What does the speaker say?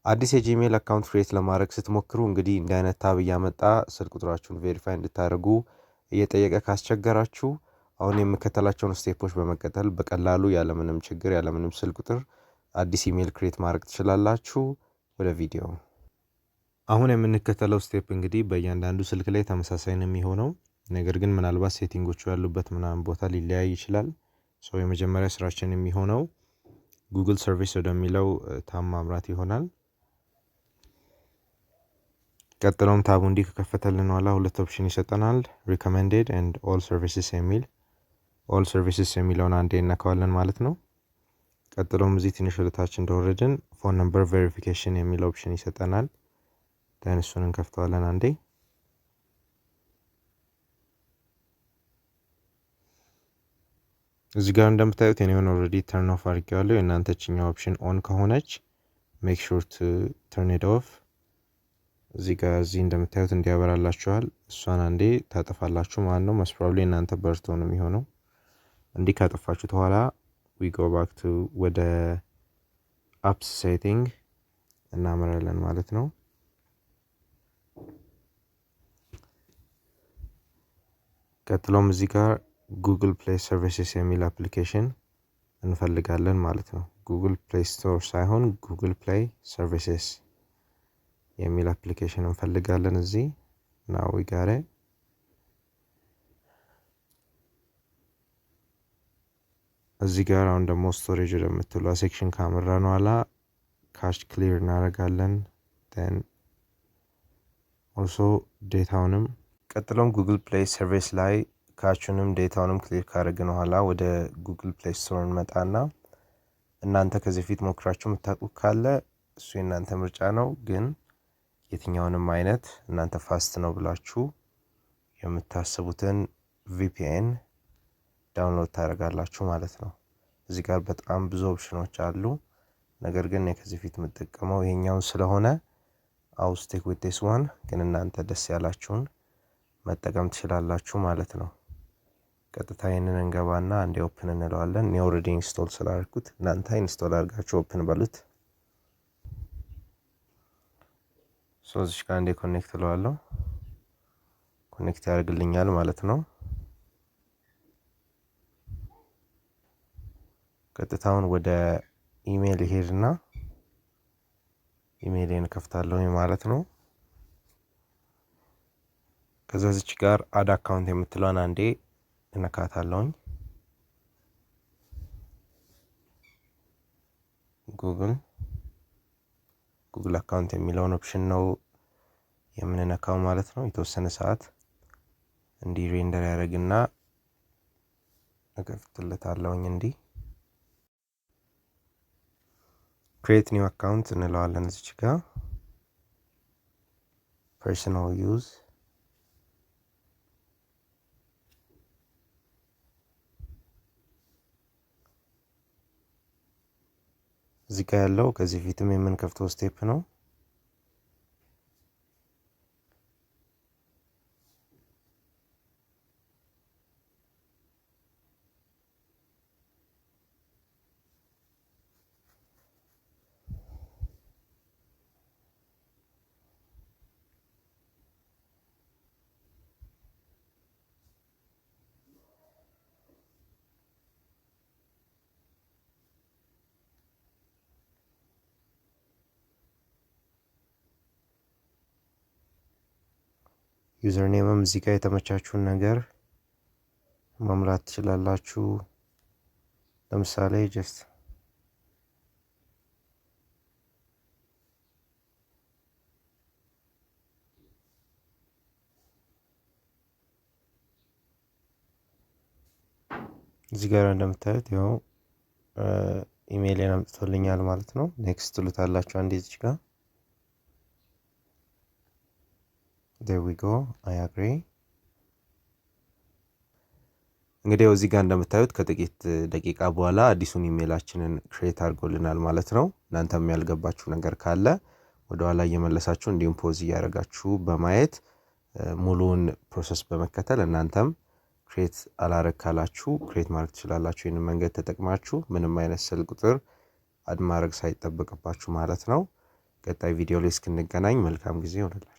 አዲስ የጂሜል አካውንት ክሬት ለማድረግ ስትሞክሩ እንግዲህ እንዲህ አይነት ታብ እያመጣ ስልክ ቁጥራችሁን ቬሪፋይ እንድታደርጉ እየጠየቀ ካስቸገራችሁ አሁን የምከተላቸውን ስቴፖች በመከተል በቀላሉ ያለምንም ችግር ያለምንም ስልክ ቁጥር አዲስ ኢሜል ክሬት ማድረግ ትችላላችሁ። ወደ ቪዲዮ። አሁን የምንከተለው ስቴፕ እንግዲህ በእያንዳንዱ ስልክ ላይ ተመሳሳይ ነው የሚሆነው። ነገር ግን ምናልባት ሴቲንጎቹ ያሉበት ምናምን ቦታ ሊለያይ ይችላል። የመጀመሪያ ስራችን የሚሆነው ጉግል ሰርቪስ ወደሚለው ታብ ማምራት ይሆናል። ቀጥሎም ታቡ እንዲህ ከከፈተልን በኋላ ሁለት ኦፕሽን ይሰጠናል፣ ሪኮመንድድ ኤንድ ኦል ሰርቪስስ የሚል። ኦል ሰርቪስስ የሚለውን አንዴ እናከዋለን ማለት ነው። ቀጥሎም እዚህ ትንሽ ወደታች እንደወረድን ፎን ነምበር ቬሪፊኬሽን የሚል ኦፕሽን ይሰጠናል። እሱን እንከፍተዋለን አንዴ። እዚህ ጋር እንደምታዩት የኔውን ኦልሬዲ ተርን ኦፍ አድርጌዋለሁ። የእናንተ ችኛው ኦፕሽን ኦን ከሆነች ሜክ ሹር ቱ ተርን ኢት ኦፍ። እዚህ እንደምታዩት እንዲያበራላችኋል። እሷን አንዴ ታጠፋላችሁ ማለት ነው። most probably እናንተ በርቶ ነው የሚሆነው። እንዲህ ካጠፋችሁት በኋላ we go back to ወደ apps setting እናመራለን ማለት ነው። ቀጥሎም እዚህ ጋር ጉግል ፕሌይ ሰርቪስስ የሚል አፕሊኬሽን እንፈልጋለን ማለት ነው። ጉግል ፕሌይ ስቶር ሳይሆን ጉግል ፕሌይ ሰርቪስስ የሚል አፕሊኬሽን እንፈልጋለን። now we got it። እዚህ ጋር አሁን ደግሞ ስቶሬጅ ወደምትሏ ሴክሽን ካመራን በኋላ ካሽ ክሊር እናደርጋለን። then also ዴታውንም ቀጥሎም ጉግል ፕሌይ ሰርቪስ ላይ ካቹንም ዴታውንም ክሊር ካደረግን በኋላ ወደ ጉግል ፕሌይ ስቶር እንመጣና እናንተ ከዚህ ፊት ሞክራችሁ የምታውቁት ካለ እሱ የእናንተ ምርጫ ነው። ግን የትኛውንም አይነት እናንተ ፋስት ነው ብላችሁ የምታስቡትን ቪፒኤን ዳውንሎድ ታደርጋላችሁ ማለት ነው። እዚህ ጋር በጣም ብዙ ኦፕሽኖች አሉ። ነገር ግን ከዚህ ፊት የምጠቀመው ይሄኛውን ስለሆነ I'll stick with this one። ግን እናንተ ደስ ያላችሁን መጠቀም ትችላላችሁ ማለት ነው። ቀጥታ ይሄንን እንገባና አንዴ ኦፕን እንለዋለን። እኔ ኦልሬዲ ኢንስቶል ስላደረኩት እናንተ ኢንስቶል አድርጋችሁ ኦፕን በሉት። እዚህ ጋር አንዴ ኮኔክት እለዋለሁ። ኮኔክት ያደርግልኛል ማለት ነው። ቀጥታውን ወደ ኢሜል ይሄድና ኢሜልን ከፍታለሁ ማለት ነው። ከዛ እዚህ ጋር አድ አካውንት የምትለውን አንዴ እነካታለሁኝ። ጉግል አካውንት የሚለውን ኦፕሽን ነው የምንነካው ማለት ነው። የተወሰነ ሰዓት እንዲ ሬንደር ያደርግና እከፍትለታለሁኝ። እንዲ ክሬት ኒው አካውንት እንለዋለን። እዚህ ጋር ፐርሰናል ዩዝ እዚህ ጋር ያለው ከዚህ ፊትም የምንከፍተው ስቴፕ ነው። ዩዘር ኔምም እዚህ ጋር የተመቻችሁን ነገር መምራት ትችላላችሁ። ለምሳሌ ጀስት እዚህ ጋር እንደምታዩት ያው ኢሜይልን አምጥቶልኛል ማለት ነው። ኔክስት ትሉታላችሁ አንዴ እዚህ ጋር there we go I agree። እንግዲህ እዚህ ጋር እንደምታዩት ከጥቂት ደቂቃ በኋላ አዲሱን ኢሜይላችንን ክሬት አድርጎልናል ማለት ነው። እናንተም ያልገባችሁ ነገር ካለ ወደ ኋላ እየመለሳችሁ እንዲሁም ፖዝ እያደረጋችሁ በማየት ሙሉውን ፕሮሰስ በመከተል እናንተም ክሬት አላረካላችሁ ክሬት ማድረግ ትችላላችሁ። ይሄንን መንገድ ተጠቅማችሁ ምንም አይነት ስልክ ቁጥር አድ ማድረግ ሳይጠበቅባችሁ ማለት ነው። ቀጣይ ቪዲዮ ላይ እስክንገናኝ መልካም ጊዜ ይሆንላችሁ።